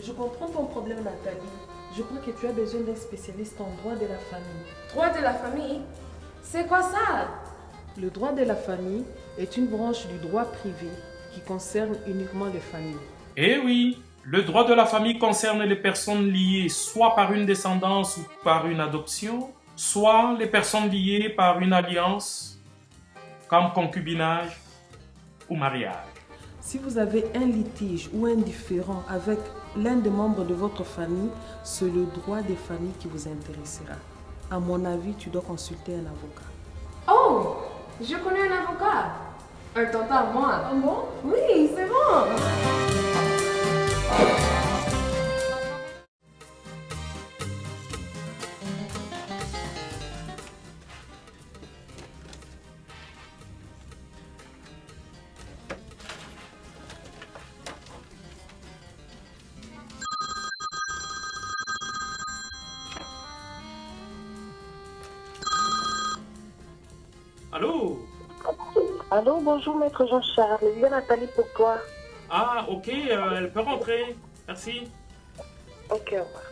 Je comprends ton problème, Nathalie. Je crois que tu as besoin d'un spécialiste en droit de la famille. Droit de la famille? C'est quoi ça? Le droit de la famille est une branche du droit privé qui concerne uniquement les familles. Eh oui, le droit de la famille concerne les personnes liées soit par une descendance ou par une adoption, soit les personnes liées par une alliance, comme concubinage ou mariage. Si vous avez un litige ou un différend avec l'un des membres de votre famille, c'est le droit des familles qui vous intéressera. À mon avis, tu dois consulter un avocat. Oh, je connais un avocat. Un tonton à moi. Ah bon? Oui, c'est bon. Allô? Allô, bonjour maître Jean-Charles. Il y a Nathalie pour toi. Ah, ok, elle peut rentrer. Merci. Ok, au revoir.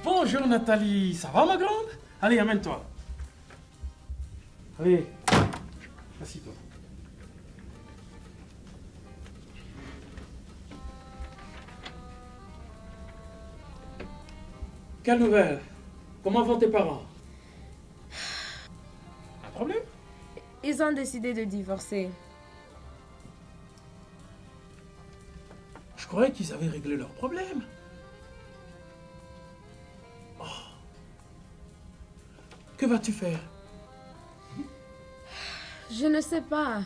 Bonjour Nathalie, ça va ma grande? Allez, amène-toi. Allez, assis-toi. Quelle nouvelle? Comment vont tes parents? Un problème? Ils ont décidé de divorcer. Je croyais qu'ils avaient réglé leur problème. Oh. Que vas-tu faire? Je ne sais pas.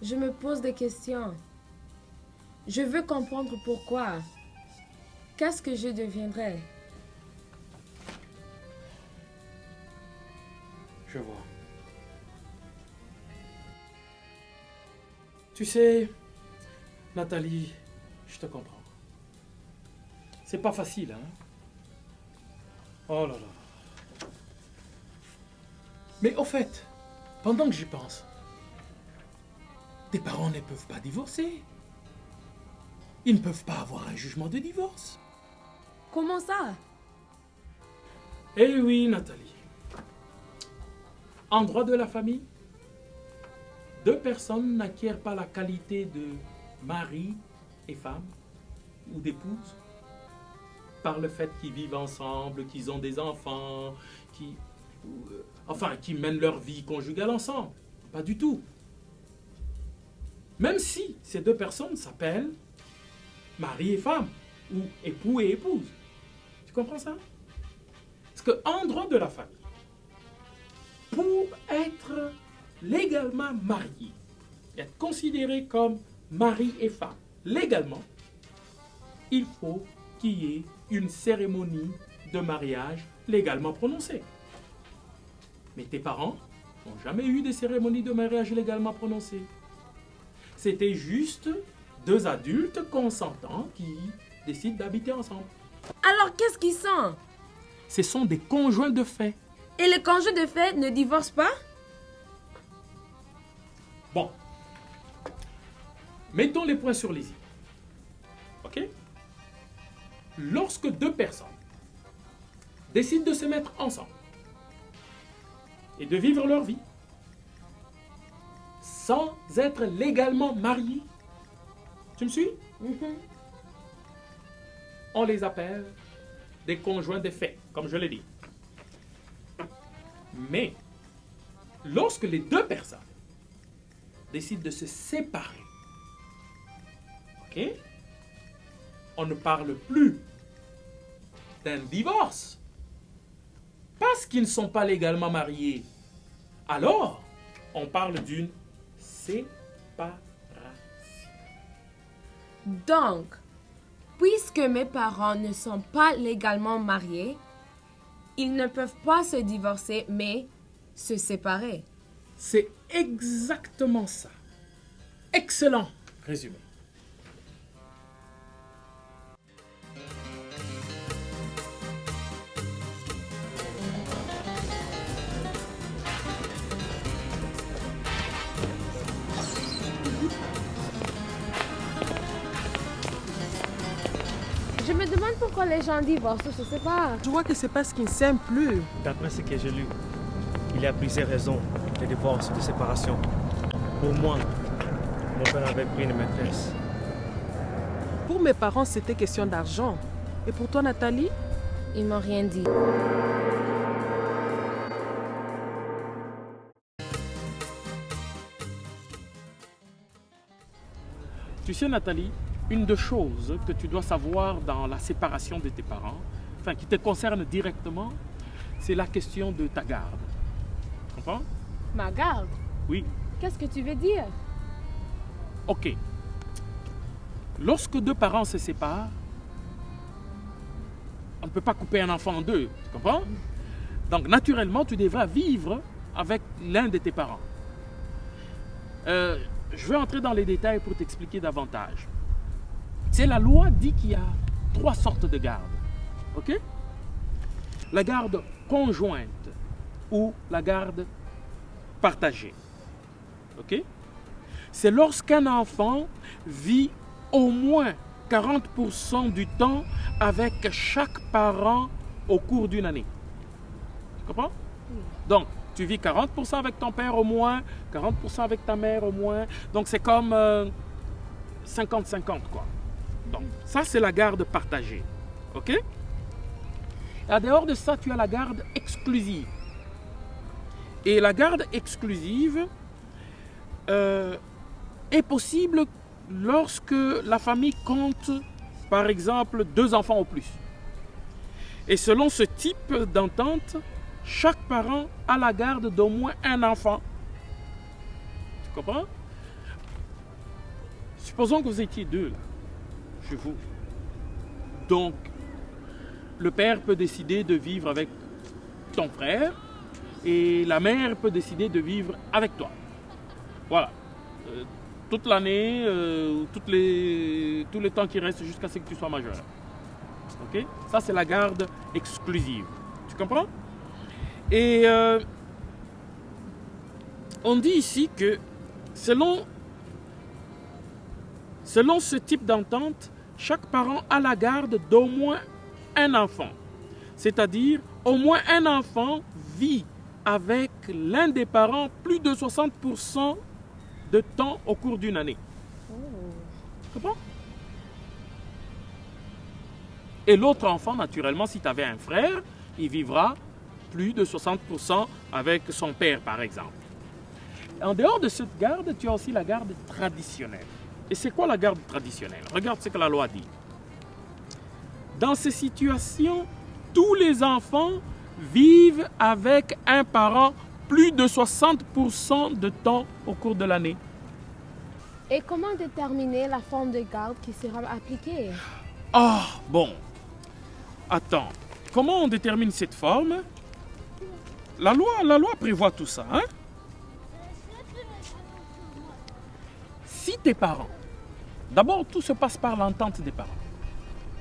Je me pose des questions. Je veux comprendre pourquoi. Qu'est-ce que je deviendrai? Je vois. Tu sais, Nathalie, je te comprends. C'est pas facile, hein? Oh là là. Mais au fait, pendant que j'y pense, tes parents ne peuvent pas divorcer. Ils ne peuvent pas avoir un jugement de divorce. Comment ça? Eh oui, Nathalie. En droit de la famille, deux personnes n'acquièrent pas la qualité de mari et femme ou d'épouse par le fait qu'ils vivent ensemble, qu'ils ont des enfants, qui mènent leur vie conjugale ensemble. Pas du tout. Même si ces deux personnes s'appellent mari et femme ou époux et épouse. Tu comprends ça? Parce qu'en droit de la famille, pour être légalement marié, être considéré comme mari et femme, légalement, il faut qu'il y ait une cérémonie de mariage légalement prononcée. Mais tes parents n'ont jamais eu de cérémonie de mariage légalement prononcée. C'était juste deux adultes consentants qui décident d'habiter ensemble. Alors qu'est-ce qu'ils sont? Ce sont des conjoints de fait. Et les conjoints de fait ne divorcent pas? Bon. Mettons les points sur les i. OK? Lorsque deux personnes décident de se mettre ensemble et de vivre leur vie sans être légalement mariés, tu me suis? On les appelle des conjoints de fait, comme je l'ai dit. Mais, lorsque les deux personnes décident de se séparer, ok, on ne parle plus d'un divorce parce qu'ils ne sont pas légalement mariés. Alors, on parle d'une séparation. Donc, puisque mes parents ne sont pas légalement mariés, ils ne peuvent pas se divorcer, mais se séparer. C'est exactement ça. Excellent résumé. pourquoi les gens divorcent ou se séparent. Je vois que c'est parce qu'ils ne s'aiment plus. D'après ce que j'ai lu, il y a plusieurs raisons de divorce, de séparation. Pour moi, mon père avait pris une maîtresse. Pour mes parents, c'était question d'argent. Et pour toi, Nathalie? Ils m'ont rien dit. Tu sais, Nathalie, une des choses que tu dois savoir dans la séparation de tes parents, enfin qui te concerne directement, c'est la question de ta garde. Tu comprends? Ma garde? Oui. Qu'est-ce que tu veux dire? Ok. Lorsque deux parents se séparent, on ne peut pas couper un enfant en deux, tu comprends? Donc naturellement, tu devras vivre avec l'un de tes parents. Je vais entrer dans les détails pour t'expliquer davantage. C'est la loi dit qu'il y a 3 sortes de gardes. Ok? La garde conjointe ou la garde partagée. Ok? C'est lorsqu'un enfant vit au moins 40% du temps avec chaque parent au cours d'une année. Tu comprends? Donc, tu vis 40% avec ton père au moins, 40% avec ta mère au moins. Donc, c'est comme 50-50, quoi. Donc, ça, c'est la garde partagée. OK? Et en dehors de ça, tu as la garde exclusive. Et la garde exclusive est possible lorsque la famille compte, par exemple, 2 enfants au plus. Et selon ce type d'entente, chaque parent a la garde d'au moins un enfant. Tu comprends? Supposons que vous étiez 2 là, chez vous. Donc, le père peut décider de vivre avec ton frère et la mère peut décider de vivre avec toi. Voilà. Toute l'année, tous les temps qui restent jusqu'à ce que tu sois majeur. Ok? Ça, c'est la garde exclusive. Tu comprends? Et on dit ici que selon ce type d'entente, chaque parent a la garde d'au moins un enfant. C'est-à-dire, au moins un enfant vit avec l'un des parents plus de 60% de temps au cours d'une année. Tu comprends? Et l'autre enfant, naturellement, si tu avais un frère, il vivra plus de 60% avec son père, par exemple. En dehors de cette garde, tu as aussi la garde traditionnelle. Et c'est quoi la garde traditionnelle? Regarde ce que la loi dit. Dans ces situations, tous les enfants vivent avec un parent plus de 60% de temps au cours de l'année. Et comment déterminer la forme de garde qui sera appliquée? Ah, bon. Attends, comment on détermine cette forme? La loi prévoit tout ça, hein? Si tes parents, d'abord tout se passe par l'entente des parents.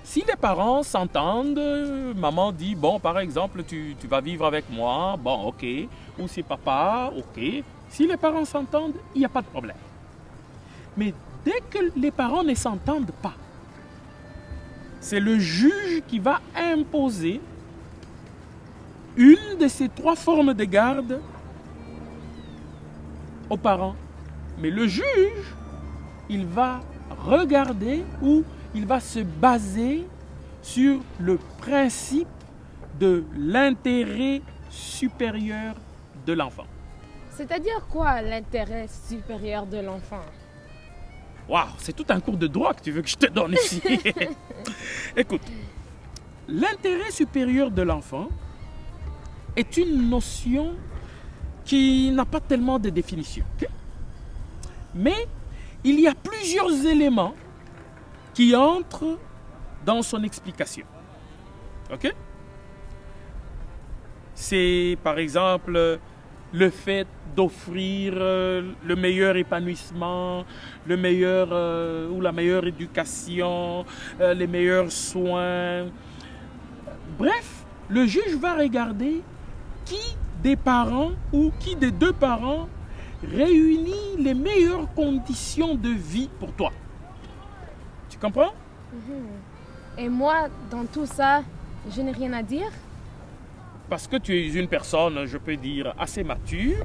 Si les parents s'entendent, maman dit, bon, par exemple, tu vas vivre avec moi, bon, ok. Ou si papa, ok. Si les parents s'entendent, il n'y a pas de problème. Mais dès que les parents ne s'entendent pas, c'est le juge qui va imposer une de ces 3 formes de garde aux parents. Mais le juge, il va regarder ou il va se baser sur le principe de l'intérêt supérieur de l'enfant. C'est-à-dire quoi, l'intérêt supérieur de l'enfant? Waouh, c'est tout un cours de droit que tu veux que je te donne ici. Écoute, l'intérêt supérieur de l'enfant est une notion qui n'a pas tellement de définition. Okay? Mais il y a plusieurs éléments qui entrent dans son explication. Ok? C'est par exemple le fait d'offrir le meilleur épanouissement, le meilleur ou la meilleure éducation, les meilleurs soins. Bref, le juge va regarder qui des parents ou qui des 2 parents réunit les meilleures conditions de vie pour toi. Tu comprends? Et moi, dans tout ça, je n'ai rien à dire? Parce que tu es une personne, je peux dire, assez mature.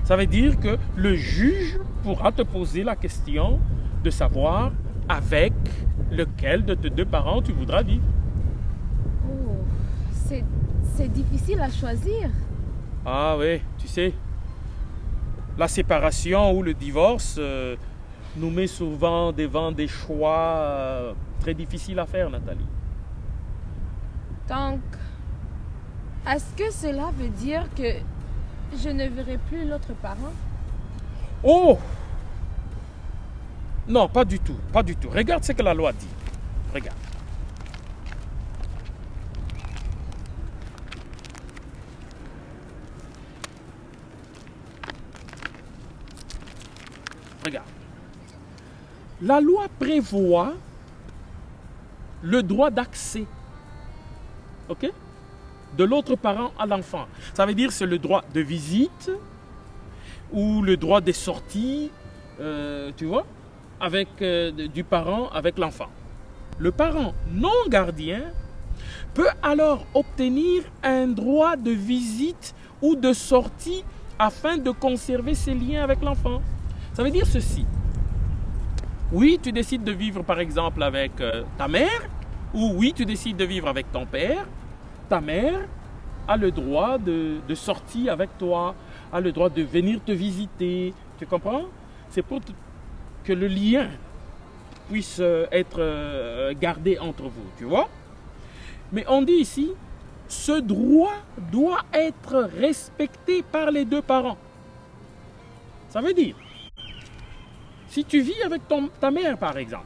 Ça veut dire que le juge pourra te poser la question de savoir avec lequel de tes deux parents tu voudras vivre. Oh, c'est difficile à choisir. Ah oui, tu sais, la séparation ou le divorce nous met souvent devant des choix très difficiles à faire, Nathalie. Donc, est-ce que cela veut dire que je ne verrai plus l'autre parent? Oh! Non, pas du tout, pas du tout. Regarde ce que la loi dit. Regarde. Regarde. La loi prévoit le droit d'accès, ok, de l'autre parent à l'enfant. Ça veut dire c'est le droit de visite ou le droit des sorties, tu vois, avec, du parent avec l'enfant. Le parent non gardien peut alors obtenir un droit de visite ou de sortie afin de conserver ses liens avec l'enfant. Ça veut dire ceci. Oui, tu décides de vivre par exemple avec ta mère, ou oui, tu décides de vivre avec ton père. Ta mère a le droit de sortir avec toi, a le droit de venir te visiter. Tu comprends? C'est pour que le lien puisse être gardé entre vous, tu vois? Mais on dit ici, ce droit doit être respecté par les deux parents. Ça veut dire, si tu vis avec ta mère, par exemple,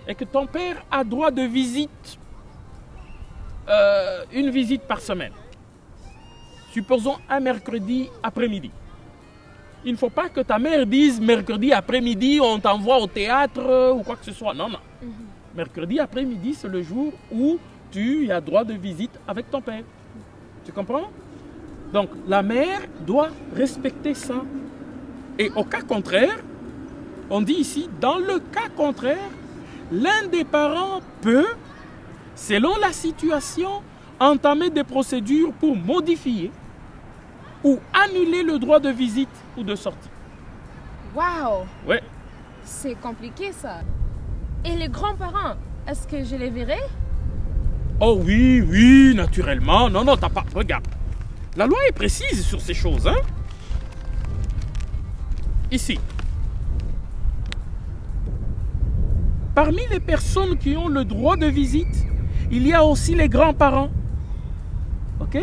et que ton père a droit de visite, une visite par semaine, supposons un mercredi après-midi. Il ne faut pas que ta mère dise mercredi après-midi, on t'envoie au théâtre ou quoi que ce soit. Non, non. Mercredi après-midi, c'est le jour où tu as droit de visite avec ton père. Tu comprends? Donc, la mère doit respecter ça. Et au cas contraire, on dit ici, dans le cas contraire, l'un des parents peut, selon la situation, entamer des procédures pour modifier ou annuler le droit de visite ou de sortie. Wow! Ouais. C'est compliqué ça. Et les grands-parents, est-ce que je les verrai? Oh oui, oui, naturellement. Non, non, t'as pas... Regarde. La loi est précise sur ces choses, hein. Ici. Parmi les personnes qui ont le droit de visite, il y a aussi les grands-parents. OK?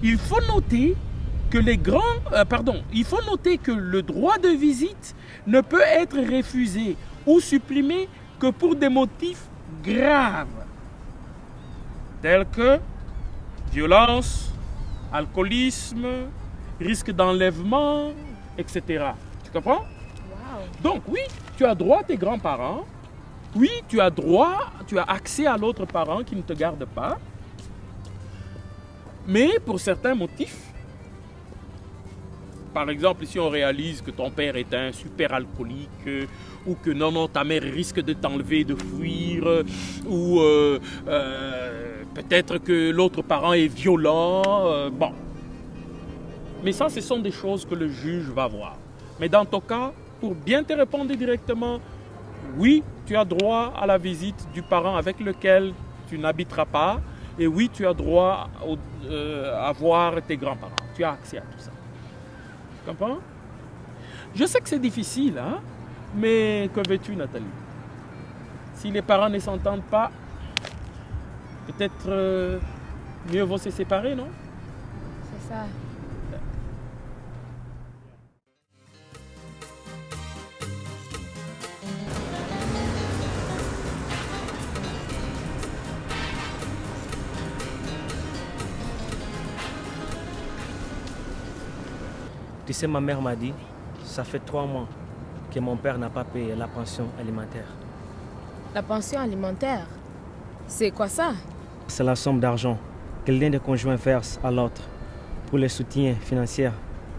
Il faut noter que il faut noter que le droit de visite ne peut être refusé ou supprimé que pour des motifs graves, tels que violence, alcoolisme, risque d'enlèvement, etc. Tu comprends? Donc oui, tu as droit à tes grands-parents. Oui, tu as accès à l'autre parent qui ne te garde pas. Mais pour certains motifs, par exemple, si on réalise que ton père est un super alcoolique, ou que non, ta mère risque de t'enlever, de fuir, ou peut-être que l'autre parent est violent, bon. Mais ça, ce sont des choses que le juge va voir. Mais dans ton cas, pour bien te répondre directement, oui, tu as droit à la visite du parent avec lequel tu n'habiteras pas. Et oui, tu as droit à voir tes grands-parents. Tu as accès à tout ça. Tu comprends? Je sais que c'est difficile, hein? Mais que veux-tu, Nathalie? Si les parents ne s'entendent pas, peut-être mieux vaut se séparer, non? C'est ça. Tu sais, ma mère m'a dit, ça fait 3 mois que mon père n'a pas payé la pension alimentaire. La pension alimentaire, c'est quoi ça? C'est la somme d'argent que l'un des conjoints verse à l'autre pour le soutien financier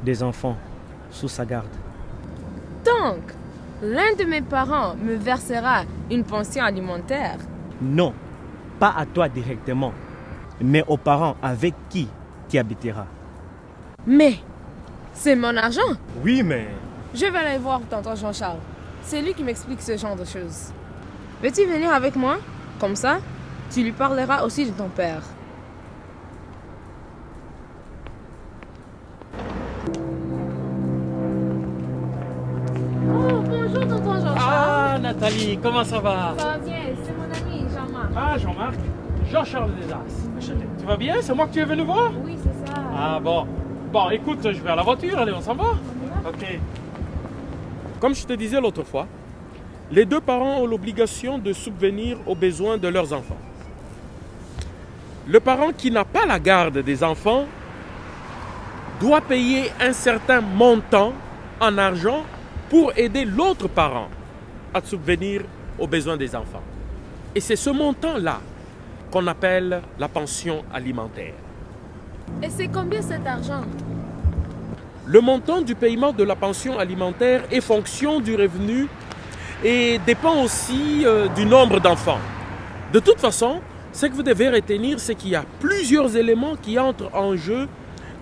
des enfants sous sa garde. Donc, l'un de mes parents me versera une pension alimentaire. Non, pas à toi directement, mais aux parents avec qui tu habiteras. Mais c'est mon argent. Oui, mais... Je vais aller voir tonton Jean-Charles. C'est lui qui m'explique ce genre de choses. Veux-tu venir avec moi? Comme ça, tu lui parleras aussi de ton père. Oh, bonjour tonton Jean-Charles. Ah, Nathalie, comment ça va? Ça va bien, c'est mon ami Jean-Marc. Ah, Jean-Marc, Jean-Charles Desas. Tu vas bien? C'est moi que tu es venu voir? Oui, c'est ça. Ah bon. Bon, écoute, je vais à la voiture, allez, on s'en va? Ok. Comme je te disais l'autre fois, les deux parents ont l'obligation de subvenir aux besoins de leurs enfants. Le parent qui n'a pas la garde des enfants doit payer un certain montant en argent pour aider l'autre parent à subvenir aux besoins des enfants. Et c'est ce montant-là qu'on appelle la pension alimentaire. Et c'est combien cet argent? Le montant du paiement de la pension alimentaire est fonction du revenu et dépend aussi du nombre d'enfants. De toute façon, ce que vous devez retenir, c'est qu'il y a plusieurs éléments qui entrent en jeu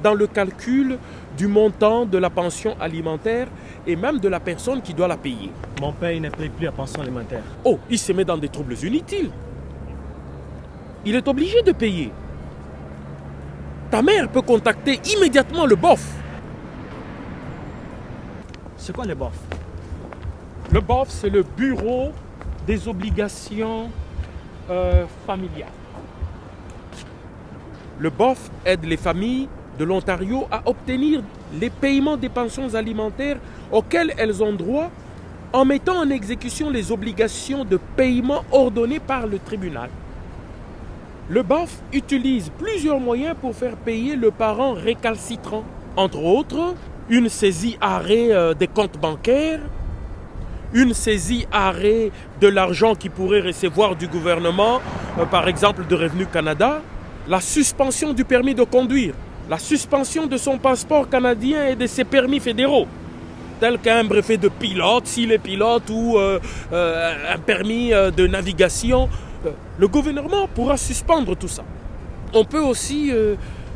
dans le calcul du montant de la pension alimentaire et même de la personne qui doit la payer. Mon père, il ne paye plus la pension alimentaire. Oh, il se met dans des troubles inutiles. Il est obligé de payer. Ta mère peut contacter immédiatement le BOF. C'est quoi le BOF? Le BOF, c'est le Bureau des obligations familiales. Le BOF aide les familles de l'Ontario à obtenir les paiements des pensions alimentaires auxquelles elles ont droit en mettant en exécution les obligations de paiement ordonnées par le tribunal. Le BOF utilise plusieurs moyens pour faire payer le parent récalcitrant. Entre autres, une saisie arrêt des comptes bancaires, une saisie arrêt de l'argent qu'il pourrait recevoir du gouvernement, par exemple de Revenu Canada, la suspension du permis de conduire, la suspension de son passeport canadien et de ses permis fédéraux, tels qu'un brevet de pilote, s'il est pilote, ou un permis de navigation. Le gouvernement pourra suspendre tout ça. On peut aussi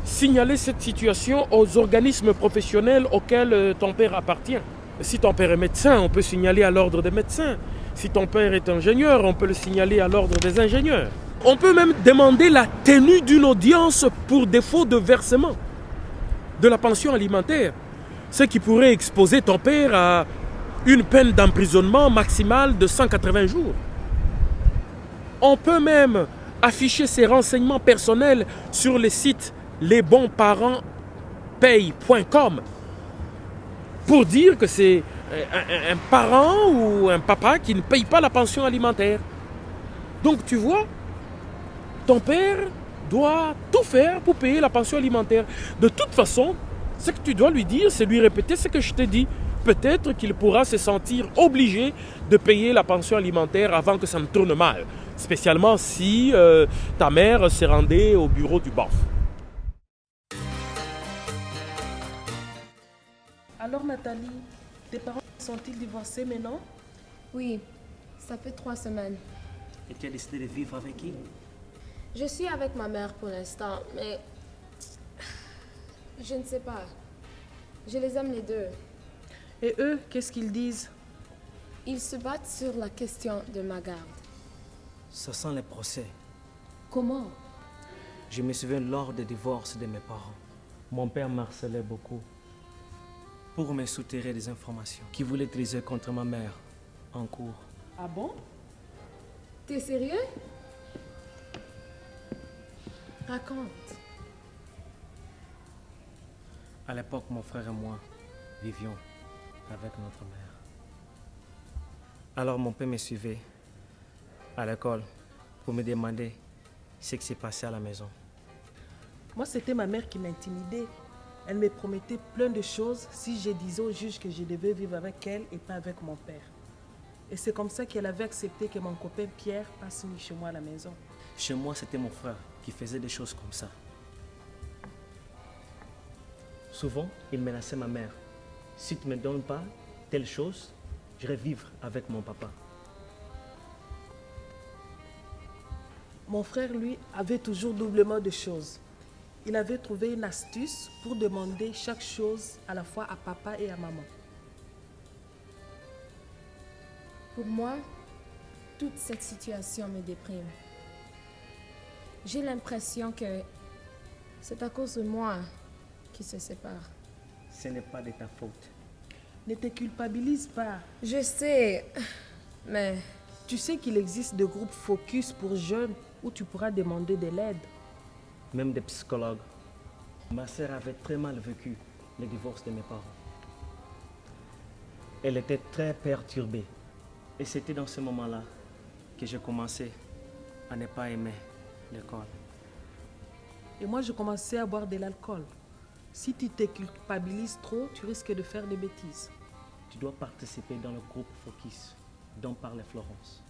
signaler cette situation aux organismes professionnels auxquels ton père appartient. Si ton père est médecin, on peut signaler à l'ordre des médecins. Si ton père est ingénieur, on peut le signaler à l'ordre des ingénieurs. On peut même demander la tenue d'une audience pour défaut de versement de la pension alimentaire, ce qui pourrait exposer ton père à une peine d'emprisonnement maximale de 180 jours. On peut même afficher ses renseignements personnels sur le site lesbonsparentspaye.com pour dire que c'est un parent ou un papa qui ne paye pas la pension alimentaire. Donc tu vois, ton père doit tout faire pour payer la pension alimentaire. De toute façon, ce que tu dois lui dire, c'est lui répéter ce que je t'ai dit. Peut-être qu'il pourra se sentir obligé de payer la pension alimentaire avant que ça ne tourne mal. Spécialement si ta mère se rendait au bureau du BOF. Alors Nathalie, tes parents sont-ils divorcés maintenant? Oui, ça fait 3 semaines. Et tu as décidé de vivre avec qui? Je suis avec ma mère pour l'instant, mais je ne sais pas. Je les aime les deux. Et eux, qu'est-ce qu'ils disent? Ils se battent sur la question de ma garde. Ça sent les procès. Comment? Je me souviens lors des divorces de mes parents. Mon père m'harcelait beaucoup pour me soutirer des informations qu'il voulait utiliser contre ma mère en cours. Ah bon? T'es sérieux? Raconte. À l'époque, mon frère et moi vivions avec notre mère. Alors mon père me suivait à l'école pour me demander ce qui s'est passé à la maison. Moi, c'était ma mère qui m'intimidait. Elle me promettait plein de choses si je disais au juge que je devais vivre avec elle et pas avec mon père. Et c'est comme ça qu'elle avait accepté que mon copain Pierre passe nuit chez moi à la maison. Chez moi, c'était mon frère qui faisait des choses comme ça. Souvent, il menaçait ma mère. Si tu ne me donnes pas telle chose, J'irai vivre avec mon papa. Mon frère, lui, avait toujours doublement de choses. Il avait trouvé une astuce pour demander chaque chose à la fois à papa et à maman. Pour moi, toute cette situation me déprime. J'ai l'impression que c'est à cause de moi qu'ils se séparent. Ce n'est pas de ta faute. Ne te culpabilise pas. Je sais, mais Tu sais qu'il existe des groupes focus pour jeunes où tu pourras demander de l'aide. Même des psychologues. Ma sœur avait très mal vécu le divorce de mes parents. Elle était très perturbée. Et c'était dans ce moment-là que j'ai commencé à ne pas aimer l'école. Et moi, je commençais à boire de l'alcool. Si tu te culpabilises trop, tu risques de faire des bêtises. Tu dois participer dans le groupe Focus dont parlait Florence.